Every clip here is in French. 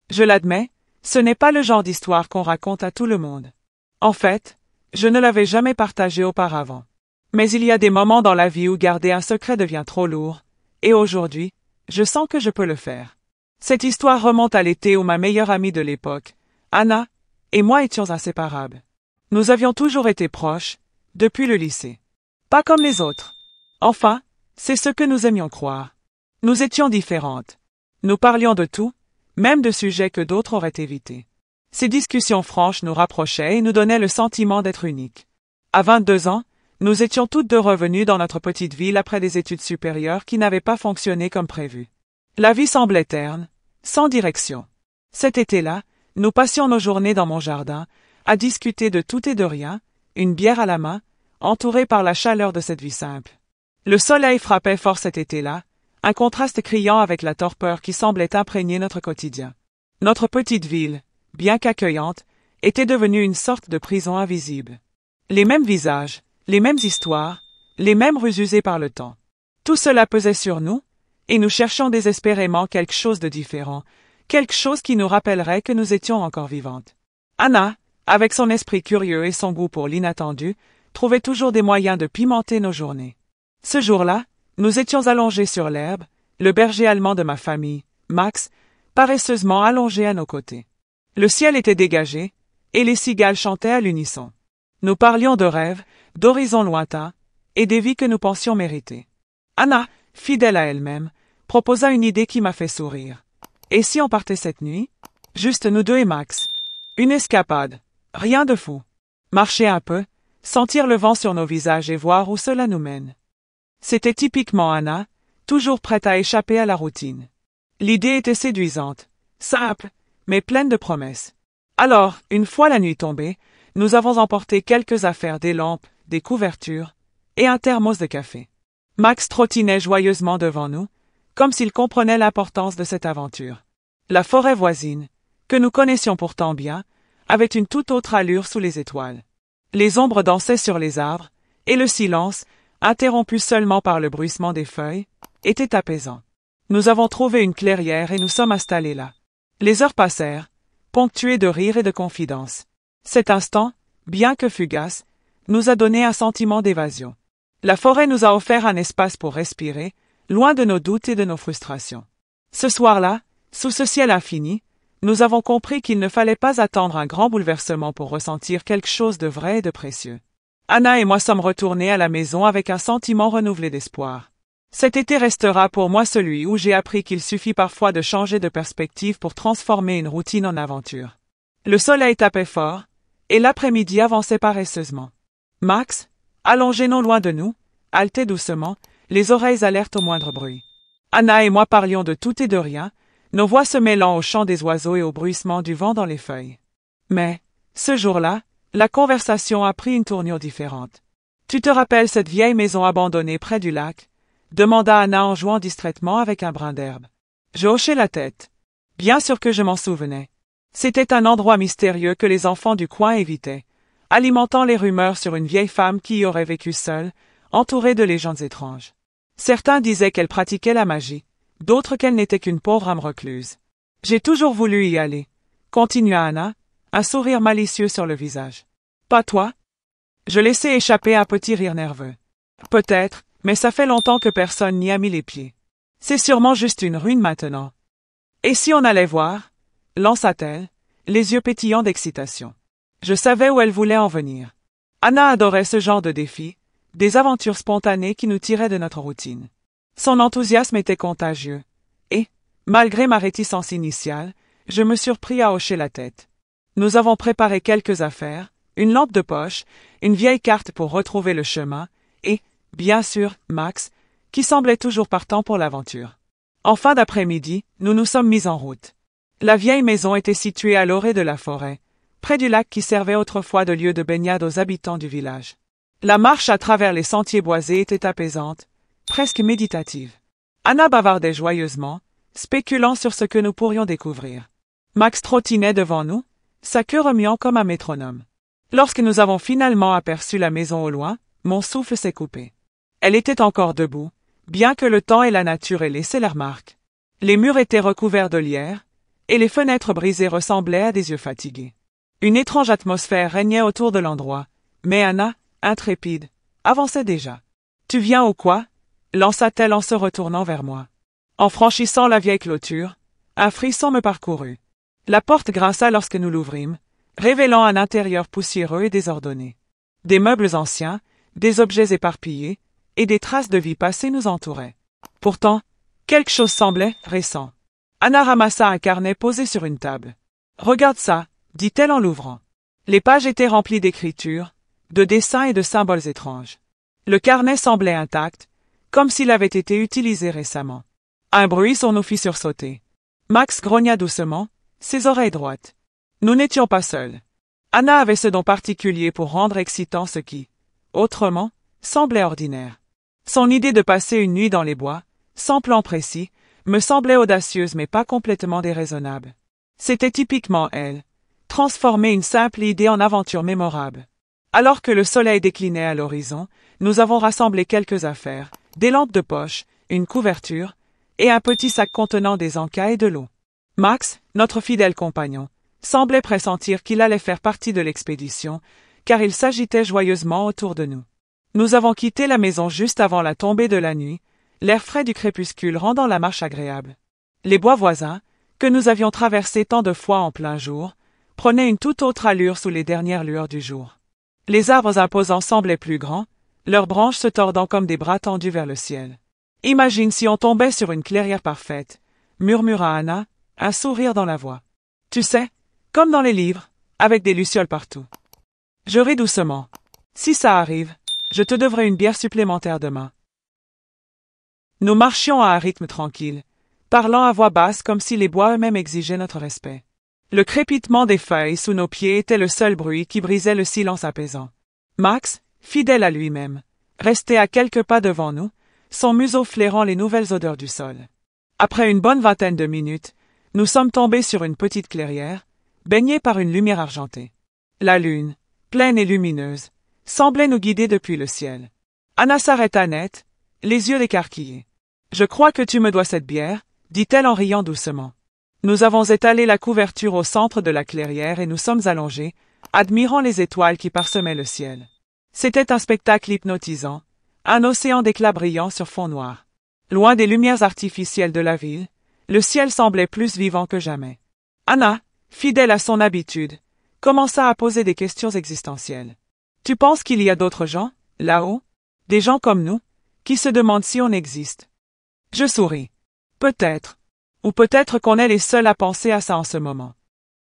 Je l'admets, ce n'est pas le genre d'histoire qu'on raconte à tout le monde. En fait, je ne l'avais jamais partagé auparavant. Mais il y a des moments dans la vie où garder un secret devient trop lourd, et aujourd'hui, je sens que je peux le faire. Cette histoire remonte à l'été où ma meilleure amie de l'époque, Anna, et moi étions inséparables. Nous avions toujours été proches, depuis le lycée. Pas comme les autres. Enfin, c'est ce que nous aimions croire. Nous étions différentes. Nous parlions de tout, même de sujets que d'autres auraient évités. Ces discussions franches nous rapprochaient et nous donnaient le sentiment d'être uniques. À 22 ans, nous étions toutes deux revenues dans notre petite ville après des études supérieures qui n'avaient pas fonctionné comme prévu. La vie semblait terne, sans direction. Cet été-là, nous passions nos journées dans mon jardin, à discuter de tout et de rien, une bière à la main, entourés par la chaleur de cette vie simple. Le soleil frappait fort cet été-là, un contraste criant avec la torpeur qui semblait imprégner notre quotidien. Notre petite ville, bien qu'accueillante, était devenue une sorte de prison invisible. Les mêmes visages, les mêmes histoires, les mêmes rues usées par le temps. Tout cela pesait sur nous, et nous cherchions désespérément quelque chose de différent, quelque chose qui nous rappellerait que nous étions encore vivantes. Anna, avec son esprit curieux et son goût pour l'inattendu, trouvait toujours des moyens de pimenter nos journées. Ce jour-là, nous étions allongés sur l'herbe, le berger allemand de ma famille, Max, paresseusement allongé à nos côtés. Le ciel était dégagé, et les cigales chantaient à l'unisson. Nous parlions de rêves, d'horizons lointains, et des vies que nous pensions mériter. Anna, fidèle à elle-même, proposa une idée qui m'a fait sourire. Et si on partait cette nuit? Juste nous deux et Max. Une escapade. Rien de fou. Marcher un peu, sentir le vent sur nos visages et voir où cela nous mène. C'était typiquement Anna, toujours prête à échapper à la routine. L'idée était séduisante, simple, mais pleine de promesses. Alors, une fois la nuit tombée, nous avons emporté quelques affaires, des lampes, des couvertures, et un thermos de café. Max trottinait joyeusement devant nous, comme s'il comprenait l'importance de cette aventure. La forêt voisine, que nous connaissions pourtant bien, avait une toute autre allure sous les étoiles. Les ombres dansaient sur les arbres, et le silence, interrompu seulement par le bruissement des feuilles, était apaisant. Nous avons trouvé une clairière et nous sommes installés là. Les heures passèrent, ponctuées de rires et de confidences. Cet instant, bien que fugace, nous a donné un sentiment d'évasion. La forêt nous a offert un espace pour respirer, loin de nos doutes et de nos frustrations. Ce soir-là, sous ce ciel infini, nous avons compris qu'il ne fallait pas attendre un grand bouleversement pour ressentir quelque chose de vrai et de précieux. Anna et moi sommes retournés à la maison avec un sentiment renouvelé d'espoir. Cet été restera pour moi celui où j'ai appris qu'il suffit parfois de changer de perspective pour transformer une routine en aventure. Le soleil tapait fort, et l'après-midi avançait paresseusement. Max, allongé non loin de nous, haletait doucement, les oreilles alertes au moindre bruit. Anna et moi parlions de tout et de rien, nos voix se mêlant au chant des oiseaux et au bruissement du vent dans les feuilles. Mais, ce jour-là, la conversation a pris une tournure différente. « Tu te rappelles cette vieille maison abandonnée près du lac ?» demanda Anna en jouant distraitement avec un brin d'herbe. Je hochai la tête. Bien sûr que je m'en souvenais. C'était un endroit mystérieux que les enfants du coin évitaient, alimentant les rumeurs sur une vieille femme qui y aurait vécu seule, entourée de légendes étranges. Certains disaient qu'elle pratiquait la magie, d'autres qu'elle n'était qu'une pauvre âme recluse. J'ai toujours voulu y aller, continua Anna, un sourire malicieux sur le visage. Pas toi? Je laissai échapper un petit rire nerveux. Peut-être, mais ça fait longtemps que personne n'y a mis les pieds. C'est sûrement juste une ruine maintenant. Et si on allait voir? Lança-t-elle, les yeux pétillants d'excitation. Je savais où elle voulait en venir. Anna adorait ce genre de défi, des aventures spontanées qui nous tiraient de notre routine. Son enthousiasme était contagieux, et, malgré ma réticence initiale, je me surpris à hocher la tête. Nous avons préparé quelques affaires, une lampe de poche, une vieille carte pour retrouver le chemin, et, bien sûr, Max, qui semblait toujours partant pour l'aventure. En fin d'après-midi, nous nous sommes mis en route. La vieille maison était située à l'orée de la forêt, près du lac qui servait autrefois de lieu de baignade aux habitants du village. La marche à travers les sentiers boisés était apaisante, presque méditative. Anna bavardait joyeusement, spéculant sur ce que nous pourrions découvrir. Max trottinait devant nous, sa queue remuant comme un métronome. Lorsque nous avons finalement aperçu la maison au loin, mon souffle s'est coupé. Elle était encore debout, bien que le temps et la nature aient laissé leur marque. Les murs étaient recouverts de lierre, et les fenêtres brisées ressemblaient à des yeux fatigués. Une étrange atmosphère régnait autour de l'endroit, mais Anna, intrépide, avançait déjà. « Tu viens ou quoi » lança-t-elle en se retournant vers moi. En franchissant la vieille clôture, un frisson me parcourut. La porte grinça lorsque nous l'ouvrîmes, révélant un intérieur poussiéreux et désordonné. Des meubles anciens, des objets éparpillés, et des traces de vie passée nous entouraient. Pourtant, quelque chose semblait récent. Anna ramassa un carnet posé sur une table. « Regarde ça » dit-elle en l'ouvrant. Les pages étaient remplies d'écritures, de dessins et de symboles étranges. Le carnet semblait intact, comme s'il avait été utilisé récemment. Un bruit sur nous fit sursauter. Max grogna doucement, ses oreilles droites. Nous n'étions pas seuls. Anna avait ce don particulier pour rendre excitant ce qui, autrement, semblait ordinaire. Son idée de passer une nuit dans les bois, sans plan précis, me semblait audacieuse mais pas complètement déraisonnable. C'était typiquement elle, transformer une simple idée en aventure mémorable. Alors que le soleil déclinait à l'horizon, nous avons rassemblé quelques affaires, des lampes de poche, une couverture, et un petit sac contenant des encas et de l'eau. Max, notre fidèle compagnon, semblait pressentir qu'il allait faire partie de l'expédition, car il s'agitait joyeusement autour de nous. Nous avons quitté la maison juste avant la tombée de la nuit, l'air frais du crépuscule rendant la marche agréable. Les bois voisins, que nous avions traversés tant de fois en plein jour, prenaient une toute autre allure sous les dernières lueurs du jour. Les arbres imposants semblaient plus grands, leurs branches se tordant comme des bras tendus vers le ciel. « Imagine si on tombait sur une clairière parfaite » murmura Anna, un sourire dans la voix. « Tu sais, comme dans les livres, avec des lucioles partout. » Je ris doucement. « Si ça arrive, je te devrai une bière supplémentaire demain. » Nous marchions à un rythme tranquille, parlant à voix basse comme si les bois eux-mêmes exigeaient notre respect. Le crépitement des feuilles sous nos pieds était le seul bruit qui brisait le silence apaisant. Max, fidèle à lui-même, restait à quelques pas devant nous, son museau flairant les nouvelles odeurs du sol. Après une bonne vingtaine de minutes, nous sommes tombés sur une petite clairière, baignée par une lumière argentée. La lune, pleine et lumineuse, semblait nous guider depuis le ciel. Anna s'arrêta net, les yeux écarquillés. « Je crois que tu me dois cette bière, » dit-elle en riant doucement. Nous avons étalé la couverture au centre de la clairière et nous sommes allongés, admirant les étoiles qui parsemaient le ciel. C'était un spectacle hypnotisant, un océan d'éclats brillants sur fond noir. Loin des lumières artificielles de la ville, le ciel semblait plus vivant que jamais. Anna, fidèle à son habitude, commença à poser des questions existentielles. « Tu penses qu'il y a d'autres gens, là-haut, des gens comme nous, qui se demandent si on existe ?» Je souris. Peut-être. Ou peut-être qu'on est les seuls à penser à ça en ce moment.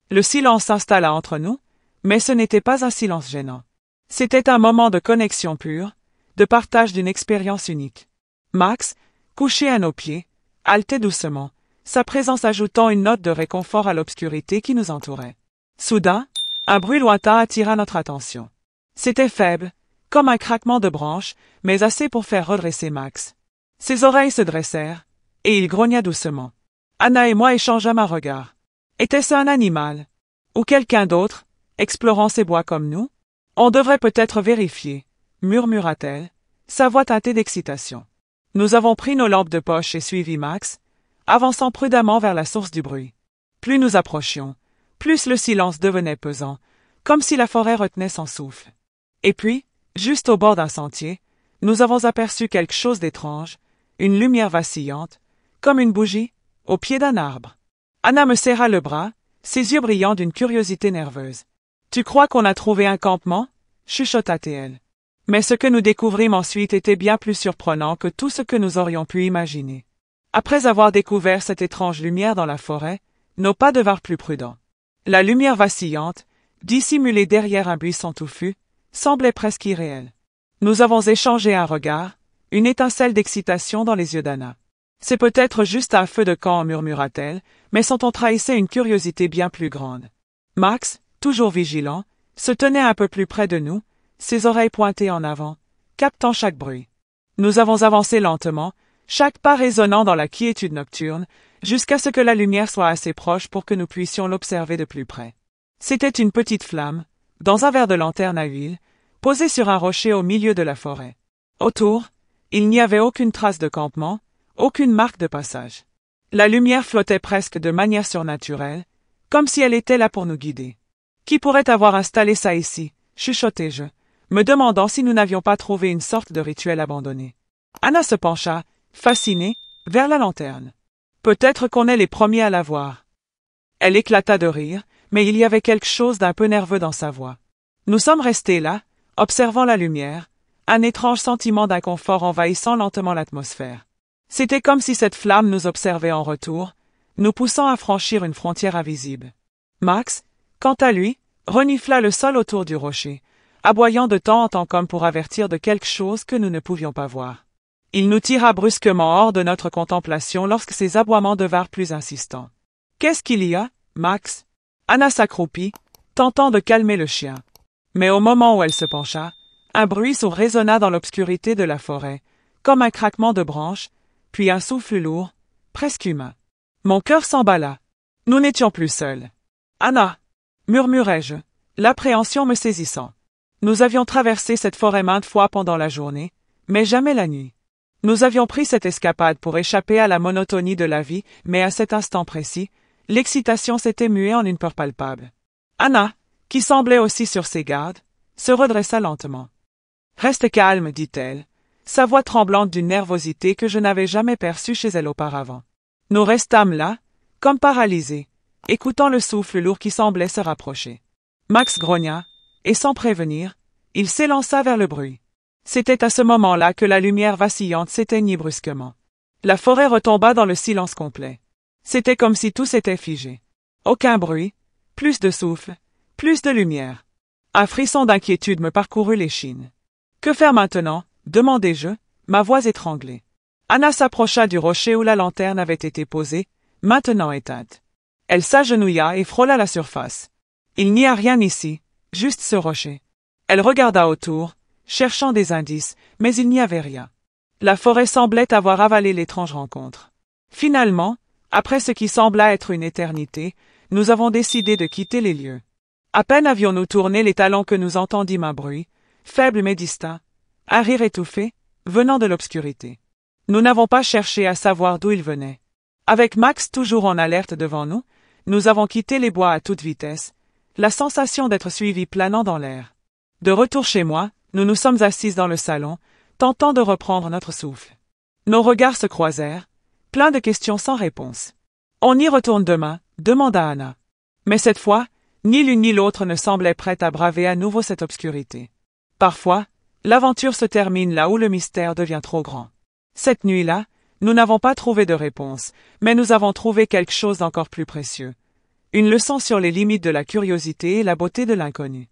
Le silence s'installa entre nous, mais ce n'était pas un silence gênant. C'était un moment de connexion pure, de partage d'une expérience unique. Max, couché à nos pieds, haletait doucement, sa présence ajoutant une note de réconfort à l'obscurité qui nous entourait. Soudain, un bruit lointain attira notre attention. C'était faible, comme un craquement de branches, mais assez pour faire redresser Max. Ses oreilles se dressèrent, et il grogna doucement. Anna et moi échangeâmes un regard. Était-ce un animal? Ou quelqu'un d'autre, explorant ces bois comme nous? On devrait peut-être vérifier, murmura-t-elle, sa voix teintée d'excitation. Nous avons pris nos lampes de poche et suivi Max, avançant prudemment vers la source du bruit. Plus nous approchions, plus le silence devenait pesant, comme si la forêt retenait son souffle. Et puis, juste au bord d'un sentier, nous avons aperçu quelque chose d'étrange, une lumière vacillante, comme une bougie, au pied d'un arbre. Anna me serra le bras, ses yeux brillants d'une curiosité nerveuse. « Tu crois qu'on a trouvé un campement ?» chuchota-t-elle. Mais ce que nous découvrîmes ensuite était bien plus surprenant que tout ce que nous aurions pu imaginer. Après avoir découvert cette étrange lumière dans la forêt, nos pas devinrent plus prudents. La lumière vacillante, dissimulée derrière un buisson touffu, semblait presque irréelle. Nous avons échangé un regard, une étincelle d'excitation dans les yeux d'Anna. « C'est peut-être juste un feu de camp, murmura-t-elle, mais son ton trahissait une curiosité bien plus grande. » Max, toujours vigilant, se tenait un peu plus près de nous, ses oreilles pointées en avant, captant chaque bruit. Nous avons avancé lentement, chaque pas résonnant dans la quiétude nocturne, jusqu'à ce que la lumière soit assez proche pour que nous puissions l'observer de plus près. C'était une petite flamme, dans un verre de lanterne à huile, posée sur un rocher au milieu de la forêt. Autour, il n'y avait aucune trace de campement, aucune marque de passage. La lumière flottait presque de manière surnaturelle, comme si elle était là pour nous guider. Qui pourrait avoir installé ça ici? Chuchotai-je, me demandant si nous n'avions pas trouvé une sorte de rituel abandonné. Anna se pencha, fascinée, vers la lanterne. Peut-être qu'on est les premiers à la voir. Elle éclata de rire, mais il y avait quelque chose d'un peu nerveux dans sa voix. Nous sommes restés là, observant la lumière, un étrange sentiment d'inconfort envahissant lentement l'atmosphère. C'était comme si cette flamme nous observait en retour, nous poussant à franchir une frontière invisible. Max, quant à lui, renifla le sol autour du rocher, aboyant de temps en temps comme pour avertir de quelque chose que nous ne pouvions pas voir. Il nous tira brusquement hors de notre contemplation lorsque ses aboiements devinrent plus insistants. « Qu'est-ce qu'il y a, Max ?» Anna s'accroupit, tentant de calmer le chien. Mais au moment où elle se pencha, un bruit sourd résonna dans l'obscurité de la forêt, comme un craquement de branches, puis un souffle lourd, presque humain. Mon cœur s'emballa. Nous n'étions plus seuls. « Anna !» murmurai-je, l'appréhension me saisissant. Nous avions traversé cette forêt maintes fois pendant la journée, mais jamais la nuit. Nous avions pris cette escapade pour échapper à la monotonie de la vie, mais à cet instant précis, l'excitation s'était muée en une peur palpable. Anna, qui semblait aussi sur ses gardes, se redressa lentement. « Reste calme, dit-elle, sa voix tremblante d'une nervosité que je n'avais jamais perçue chez elle auparavant. Nous restâmes là, comme paralysés, écoutant le souffle lourd qui semblait se rapprocher. Max grogna, et sans prévenir, il s'élança vers le bruit. C'était à ce moment-là que la lumière vacillante s'éteignit brusquement. La forêt retomba dans le silence complet. C'était comme si tout s'était figé. Aucun bruit, plus de souffle, plus de lumière. Un frisson d'inquiétude me parcourut l'échine. « Que faire maintenant ?» demandai-je, ma voix étranglée. Anna s'approcha du rocher où la lanterne avait été posée, maintenant éteinte. Elle s'agenouilla et frôla la surface. Il n'y a rien ici, juste ce rocher. Elle regarda autour, cherchant des indices, mais il n'y avait rien. La forêt semblait avoir avalé l'étrange rencontre. Finalement, après ce qui sembla être une éternité, nous avons décidé de quitter les lieux. À peine avions-nous tourné les talons que nous entendîmes un bruit, faible mais distinct, un rire étouffé, venant de l'obscurité. Nous n'avons pas cherché à savoir d'où il venait. Avec Max toujours en alerte devant nous, nous avons quitté les bois à toute vitesse, la sensation d'être suivis planant dans l'air. De retour chez moi, nous nous sommes assises dans le salon, tentant de reprendre notre souffle. Nos regards se croisèrent, pleins de questions sans réponse. « On y retourne demain ?» demanda Anna. Mais cette fois, ni l'une ni l'autre ne semblait prête à braver à nouveau cette obscurité. Parfois, l'aventure se termine là où le mystère devient trop grand. Cette nuit-là, nous n'avons pas trouvé de réponse, mais nous avons trouvé quelque chose d'encore plus précieux. Une leçon sur les limites de la curiosité et la beauté de l'inconnu.